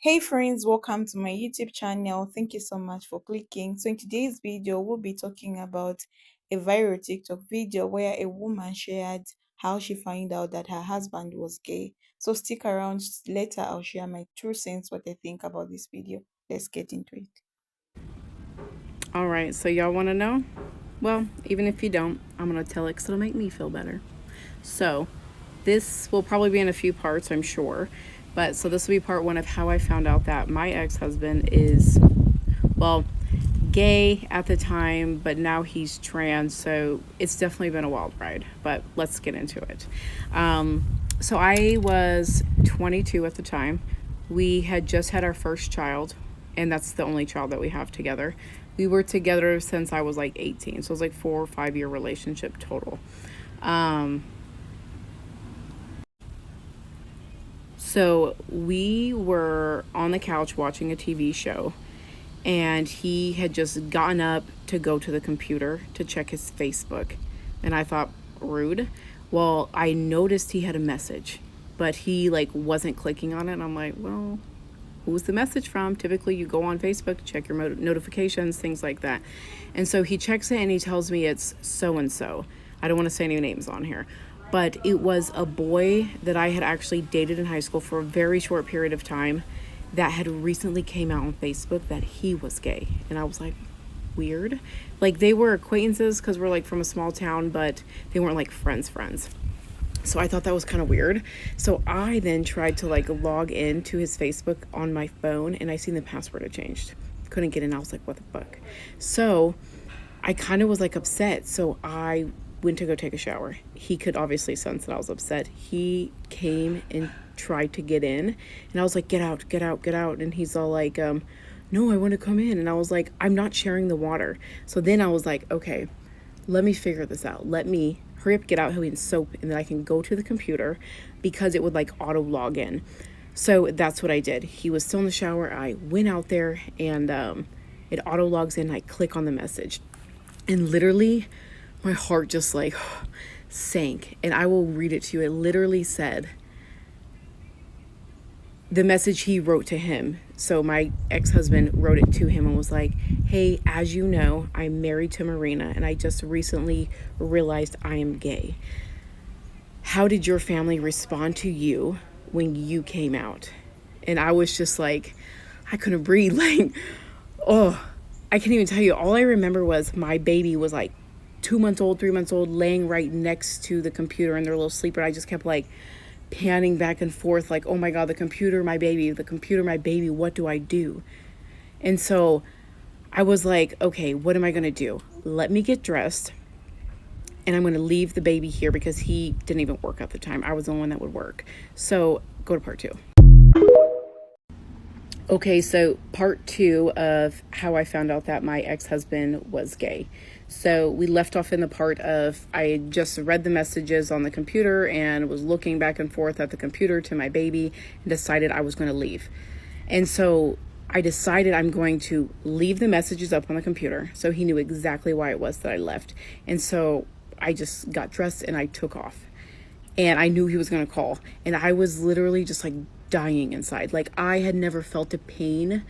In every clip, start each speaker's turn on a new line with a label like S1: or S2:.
S1: Hey friends, welcome to my YouTube channel. Thank you so much for clicking. So in today's video, we'll be talking about a viral TikTok video where a woman shared how she found out that her husband was gay. So stick around. Later I'll share my true sense, what I think about this video. Let's get into it.
S2: All right, so y'all want to know? Well, even if you don't, I'm going to tell it because it'll make me feel better. So, this will probably be in a few parts, I'm sure. But so this will be part one of how I found out that my ex husband is, well, gay at the time, but now he's trans. So, it's definitely been a wild ride. But let's get into it. So, I was 22 at the time. We had just had our first child, and that's the only child that we have together. We were together since I was like 18, so it was like 4 or 5 year relationship total. So we were on the couch watching a TV show, and he had just gotten up to go to the computer to check his Facebook. And I thought, rude. Well, I noticed he had a message, but he like wasn't clicking on it. And I'm like, well, who's the message from? Typically, you go on Facebook to check your notifications, things like that. And so he checks it and he tells me it's so and so. I don't want to say any names on here, but it was a boy that I had actually dated in high school for a very short period of time that had recently came out on Facebook that he was gay. And I was like, weird. Like, they were acquaintances because we're like from a small town, but they weren't like friends. So I thought that was kind of weird. So I then tried to like log into his Facebook on my phone, and I seen the password had changed. Couldn't get in. I was like, what the fuck? So I kind of was like upset. So I went to go take a shower. He could obviously sense that I was upset. He came and tried to get in, and I was like, get out, get out, get out. And he's all like, no, I want to come in. And I was like, I'm not sharing the water. So then I was like, okay, let me figure this out. Let me hurry up, get out here and soap, and then I can go to the computer because it would like auto log in. So that's what I did. He was still in the shower. I went out there, and it auto logs in. I click on the message, and literally my heart just like sank. And I will read it to you. It literally said, the message he wrote to him. So my ex-husband wrote it to him and was like, hey, as you know, I'm married to Marina, and I just recently realized I am gay. How did your family respond to you when you came out? And I was just like, I couldn't breathe. Like, oh, I can't even tell you. All I remember was my baby was like 2 months old, 3 months old, laying right next to the computer in their little sleeper. I just kept like panning back and forth like, oh my God, the computer, my baby, the computer, my baby, what do I do? And so I was like, okay, what am I going to do? Let me get dressed, and I'm going to leave the baby here because he didn't even work at the time. I was the one that would work. So go to part two. Okay, so part two of how I found out that my ex-husband was gay. So we left off in the part of I had just read the messages on the computer and was looking back and forth at the computer to my baby and decided I was going to leave. And so I decided I'm going to leave the messages up on the computer so he knew exactly why it was that I left. And so I just got dressed and I took off. And I knew he was going to call. And I was literally just like dying inside. Like, I had never felt a pain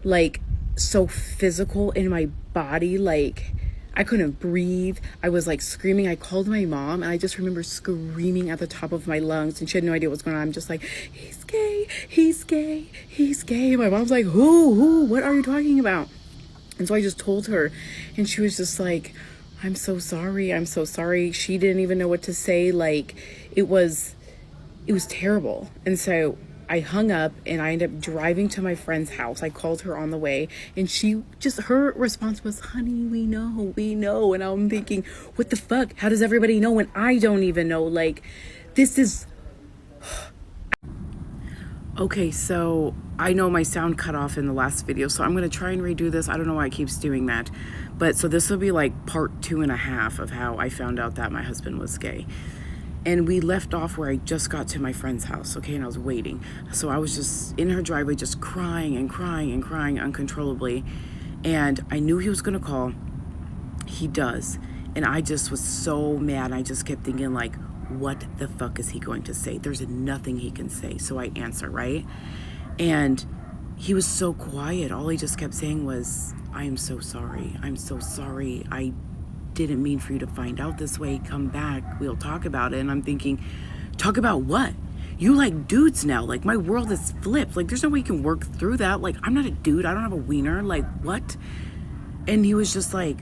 S2: like so physical in my body. Like, I couldn't breathe. I was like screaming. I called my mom, and I just remember screaming at the top of my lungs, and she had no idea what was going on. I'm just like, he's gay, he's gay, he's gay. My mom's like, who, what are you talking about? And so I just told her, and she was just like, I'm so sorry. I'm so sorry. She didn't even know what to say. Like, it was terrible. And so I hung up, and I ended up driving to my friend's house. I called her on the way, and her response was, honey, we know. And I'm thinking, what the fuck? How does everybody know when I don't even know? Like, this is... Okay, so I know my sound cut off in the last video, so I'm going to try and redo this. I don't know why it keeps doing that. But so this will be like part 2.5 of how I found out that my husband was gay. And we left off where I just got to my friend's house, okay, and I was waiting. So I was just in her driveway just crying uncontrollably. And I knew he was going to call. He does. And I just was so mad. I just kept thinking, like, what the fuck is he going to say? There's nothing he can say. So I answer, right? And he was so quiet. All he just kept saying was, I am so sorry. I'm so sorry. I didn't mean for you to find out this way. Come back. We'll talk about it. And I'm thinking, talk about what? You like dudes now. Like, my world is flipped. Like, there's no way you can work through that. Like, I'm not a dude. I don't have a wiener. Like, what? And he was just like,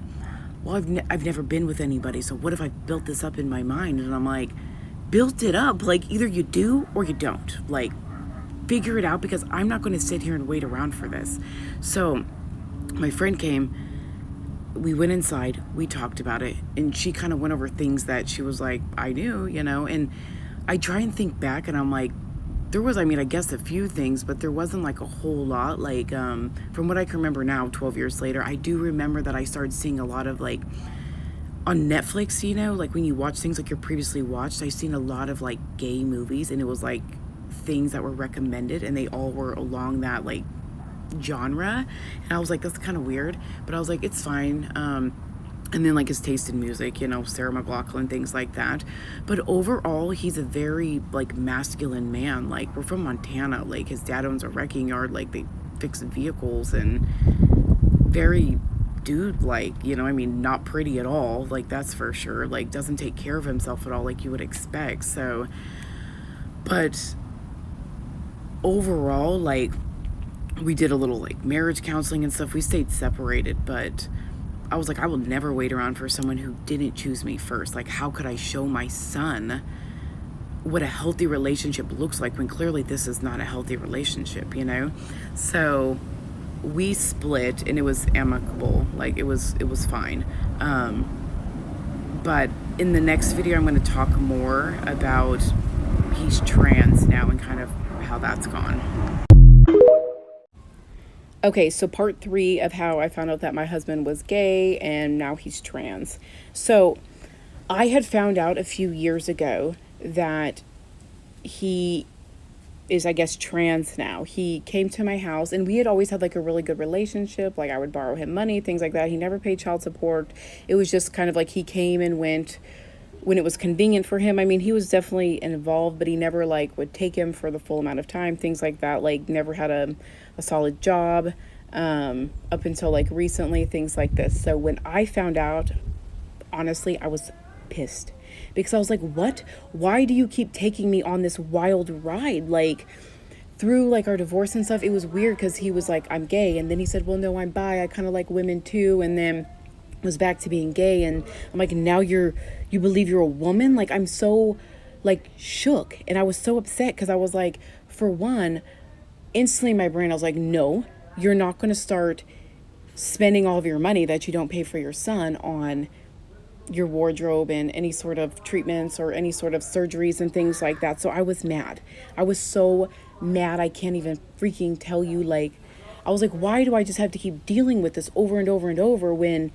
S2: well, I've never been with anybody. So what if I built this up in my mind? And I'm like, built it up. Like, either you do or you don't. Like, figure it out, because I'm not going to sit here and wait around for this. So my friend came, we went inside, we talked about it, and she kind of went over things that she was like, I knew, and I try and think back, and I'm like, there was, I mean, I guess a few things, but there wasn't like a whole lot. Like, from what I can remember now, 12 years later, I do remember that I started seeing a lot of like on Netflix, like when you watch things like you're previously watched, I've seen a lot of like gay movies, and it was like things that were recommended, and they all were along that like genre. And I was like, that's kind of weird, but I was like, it's fine. And then like his taste in music, Sarah McLachlan, things like that. But overall, he's a very like masculine man. Like, we're from Montana. Like, his dad owns a wrecking yard. Like, they fix vehicles, and very dude like, I mean, not pretty at all, like, that's for sure. Like, doesn't take care of himself at all, like you would expect. So, but overall, like, we did a little like marriage counseling and stuff. We stayed separated, but I was like, I will never wait around for someone who didn't choose me first. Like, how could I show my son what a healthy relationship looks like when clearly this is not a healthy relationship? So we split, and it was amicable. Like, it was fine. But in the next video, I'm going to talk more about he's trans now and kind of how that's gone. Okay, so part 3 of how I found out that my husband was gay and now he's trans. So I had found out a few years ago that he is, I guess, trans now. He came to my house, and we had always had like a really good relationship. Like, I would borrow him money, things like that. He never paid child support. It was just kind of like he came and went when it was convenient for him. I mean, he was definitely involved, but he never like would take him for the full amount of time, things like that. Like, never had a solid job up until like recently, things like this. So when I found out, honestly, I was pissed, because I was like, what? Why do you keep taking me on this wild ride? Like, through like our divorce and stuff, it was weird because he was like, I'm gay. And then he said, well, no, I'm bi. I kind of like women too. And then was back to being gay. And I'm like, now you believe you're a woman? Like, I'm so like shook. And I was so upset because I was like, for one, instantly in my brain, I was like, no, you're not going to start spending all of your money that you don't pay for your son on your wardrobe and any sort of treatments or any sort of surgeries and things like that. So I was mad. I was so mad. I can't even freaking tell you. Like, I was like, why do I just have to keep dealing with this over and over and over when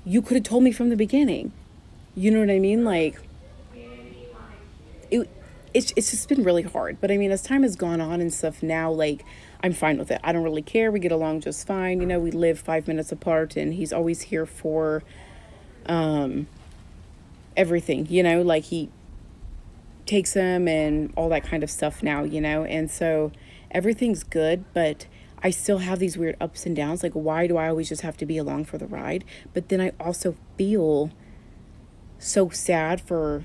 S2: you could have told me from the beginning? You know what I mean? Like, it, it's just been really hard. But I mean, as time has gone on and stuff now, like, I'm fine with it. I don't really care. We get along just fine. We live 5 minutes apart, and he's always here for everything, like he takes him and all that kind of stuff now, and so everything's good, but I still have these weird ups and downs. Like, why do I always just have to be along for the ride? But then I also feel so sad for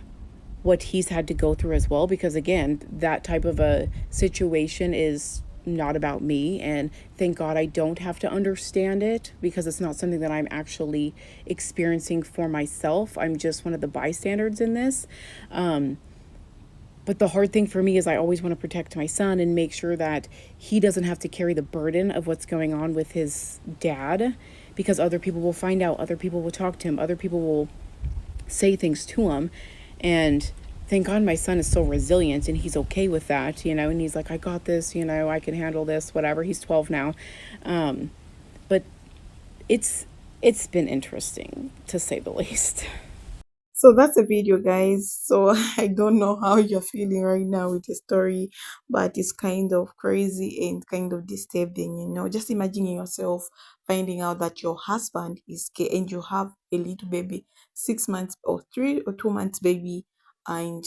S2: what he's had to go through as well, because again, that type of a situation is not about me, and thank God I don't have to understand it, because it's not something that I'm actually experiencing for myself. I'm just one of the bystanders in this. But the hard thing for me is I always want to protect my son and make sure that he doesn't have to carry the burden of what's going on with his dad, because other people will find out, other people will talk to him, other people will say things to him. And thank God my son is so resilient and he's okay with that, and he's like, I got this, I can handle this, whatever. He's 12 now. But it's been interesting, to say the least.
S1: So that's the video, guys. So I don't know how you're feeling right now with the story, but it's kind of crazy and kind of disturbing. Just imagine yourself finding out that your husband is gay and you have a little baby, 6 months or 3 or 2 months baby, and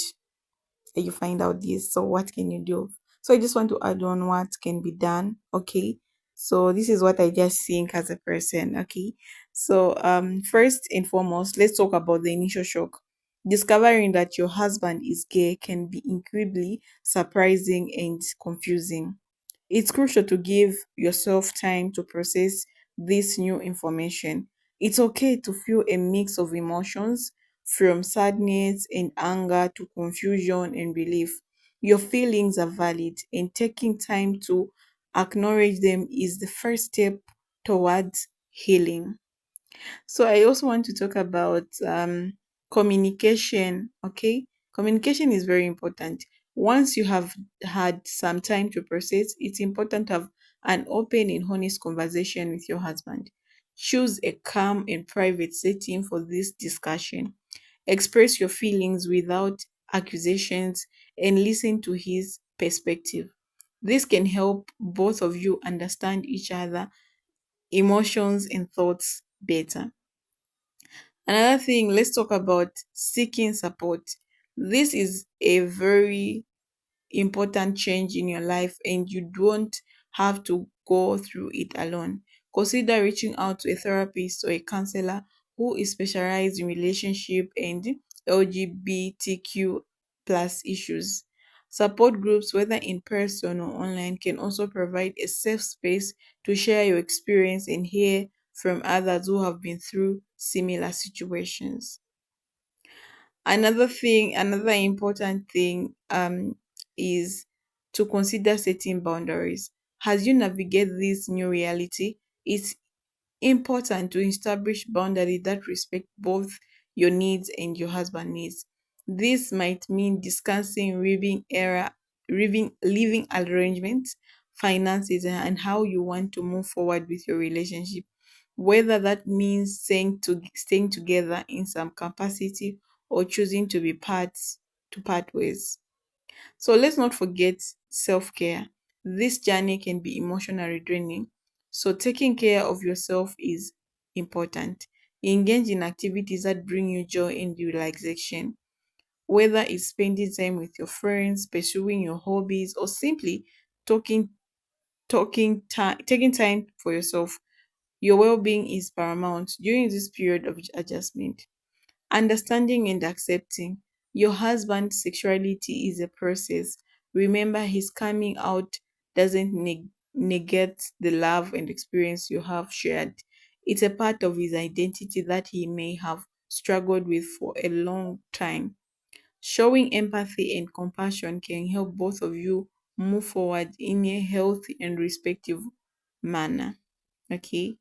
S1: you find out this. So what can you do? So I just want to add on what can be done. Okay, So this is what I just think as a person. Okay. So first and foremost, let's talk about the initial shock. Discovering that your husband is gay can be incredibly surprising and confusing. It's crucial to give yourself time to process this new information. It's okay to feel a mix of emotions, from sadness and anger to confusion and relief. Your feelings are valid, and taking time to acknowledge them is the first step towards healing. So I also want to talk about communication. Okay, communication is very important. Once you have had some time to process, it's important to have an open and honest conversation with your husband. Choose a calm and private setting for this discussion. Express your feelings without accusations and listen to his perspective. This can help both of you understand each other emotions and thoughts better. Another thing, let's talk about seeking support. This is a very important change in your life, and you don't have to go through it alone. Consider reaching out to a therapist or a counselor who is specialized in relationship and LGBTQ plus issues. Support groups, whether in person or online, can also provide a safe space to share your experience and hear from others who have been through similar situations. Another important thing is to consider setting boundaries. As you navigate this new reality, it's important to establish boundaries that respect both your needs and your husband's needs. This might mean discussing living arrangements, finances, and how you want to move forward with your relationship. Whether that means staying together in some capacity or choosing to part ways. So let's not forget self-care. This journey can be emotionally draining. So taking care of yourself is important. Engage in activities that bring you joy and relaxation. Whether it's spending time with your friends, pursuing your hobbies, or simply talking taking time for yourself. Your well-being is paramount during this period of adjustment. Understanding and accepting your husband's sexuality is a process. Remember, his coming out doesn't negate the love and experience you have shared. It's a part of his identity that he may have struggled with for a long time. Showing empathy and compassion can help both of you move forward in a healthy and respectful manner. Okay.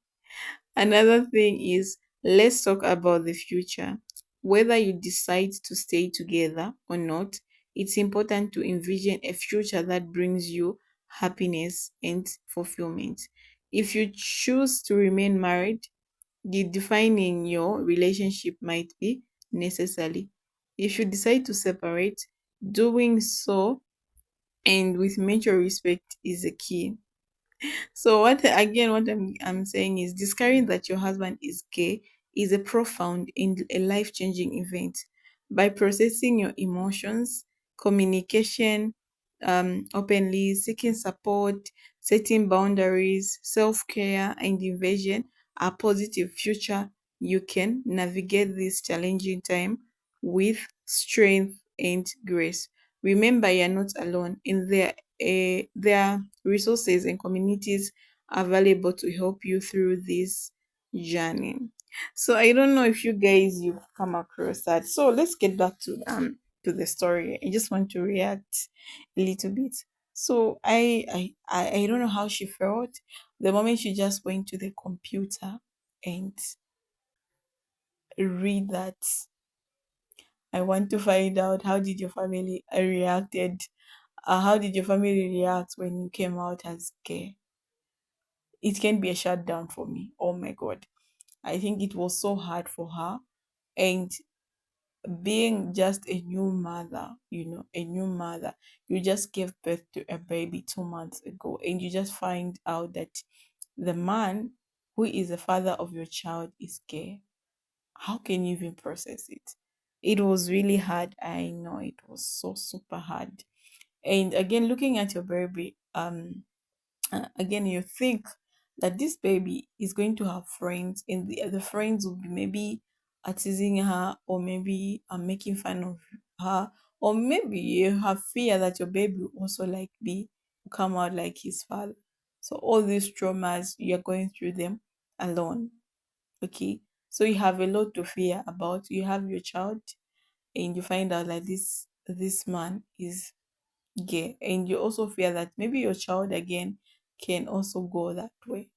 S1: Another thing is, let's talk about the future. Whether you decide to stay together or not, it's important to envision a future that brings you happiness and fulfillment. If you choose to remain married, the defining your relationship might be necessary. If you decide to separate, doing so and with mutual respect is a key. So what I'm saying is, discovering that your husband is gay is a profound and a life-changing event. By processing your emotions, communication openly, seeking support, setting boundaries, self-care, and invasion a positive future, you can navigate this challenging time with strength and grace. Remember, you're not alone. There are resources and communities available to help you through this journey. So I don't know if you guys you've come across that. So let's get back to the story. I just want to react a little bit. So I don't know how she felt the moment she just went to the computer and read that. I want to find out how did your family reacted. How did your family react when you came out as gay? It can be a shutdown for me. Oh my god. I think it was so hard for her. And being just a new mother, a new mother, you just gave birth to a baby 2 months ago, and you just find out that the man who is the father of your child is gay. How can you even process it? It was really hard. I know it was so super hard. And again, looking at your baby, again, you think that this baby is going to have friends, and the friends will be maybe teasing her, or maybe making fun of her, or maybe you have fear that your baby will also like be come out like his father. So all these traumas, you're going through them alone. Okay, so you have a lot to fear about. You have your child, and you find out like this man is gay, and you also fear that maybe your child again can also go that way.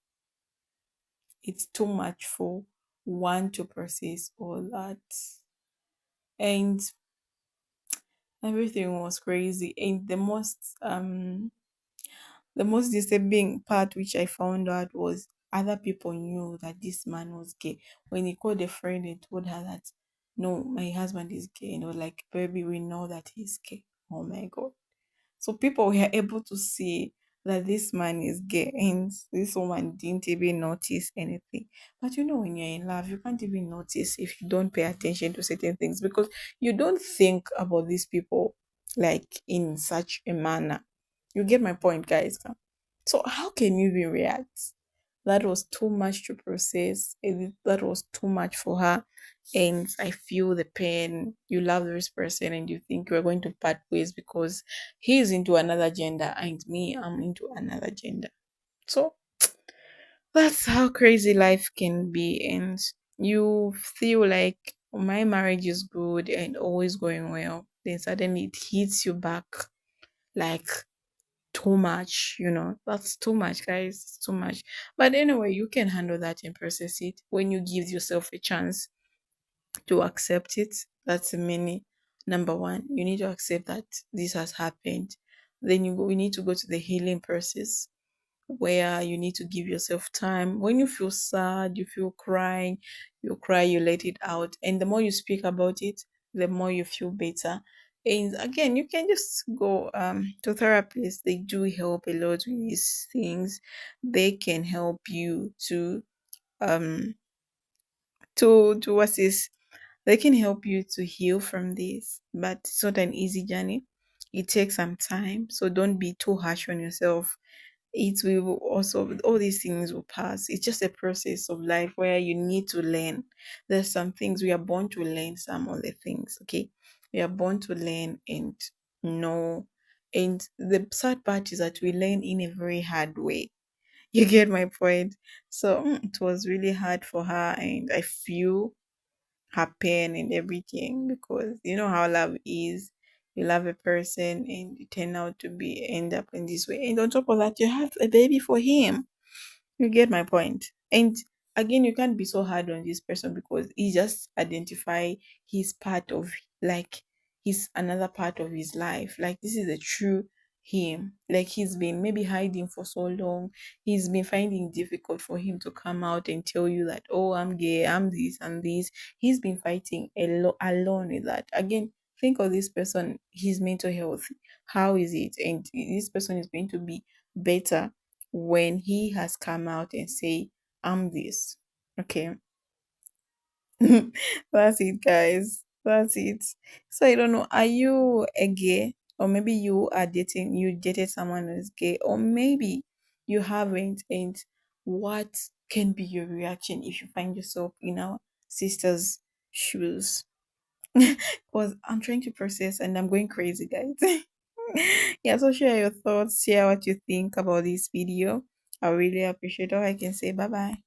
S1: It's too much for one to process all that. And everything was crazy. And the most disturbing part which I found out was other people knew that this man was gay. When he called a friend and told her that no, my husband is gay, like, baby, we know that he's gay. Oh my god. So people were able to see that this man is gay, and this woman didn't even notice anything. But when you're in love, you can't even notice if you don't pay attention to certain things, because you don't think about these people like in such a manner. You get my point, guys? So how can you even react? That was too much to process. That was too much for her. And I feel the pain. You love this person and you think you're going to part ways because he's into another gender and me, I'm into another gender. So that's how crazy life can be. And you feel like my marriage is good and always going well. Then suddenly it hits you back like too much. That's too much, guys. It's too much. But anyway, you can handle that and process it when you give yourself a chance to accept it. That's the many. Number one, you need to accept that this has happened. Then we need to go to the healing process, where you need to give yourself time. When you feel sad, you feel crying, you cry, you let it out. And the more you speak about it, the more you feel better. And again, you can just go to therapists. They do help a lot with these things. They can help you um to what's this? They can help you to heal from this, but it's not an easy journey. It takes some time, so don't be too harsh on yourself. It will also, all these things will pass. It's just a process of life where you need to learn. There's some things we are born to learn, some of the things. Okay, we are born to learn and know. And the sad part is that we learn in a very hard way. You get my point? So it was really hard for her, and I feel her pain and everything, because you know how love is. You love a person and you turn out to be end up in this way, and on top of that you have a baby for him. You get my point. And again, you can't be so hard on this person because he just identify his part of, like, his another part of his life. Like, this is a true him. Like, he's been maybe hiding for so long. He's been finding it difficult for him to come out and tell you that, oh, I'm gay, I'm this and this. He's been fighting alone with that. Again, think of this person, his mental health. How is it? And this person is going to be better when he has come out and say, I'm this. Okay. That's it, guys. That's it. So I don't know, are you a gay? Or maybe you dated someone who's gay, or maybe you haven't, and what can be your reaction if you find yourself in our sister's shoes? Because I'm trying to process and I'm going crazy, guys. Yeah, so share your thoughts, share what you think about this video. I really appreciate all I can say. Bye bye.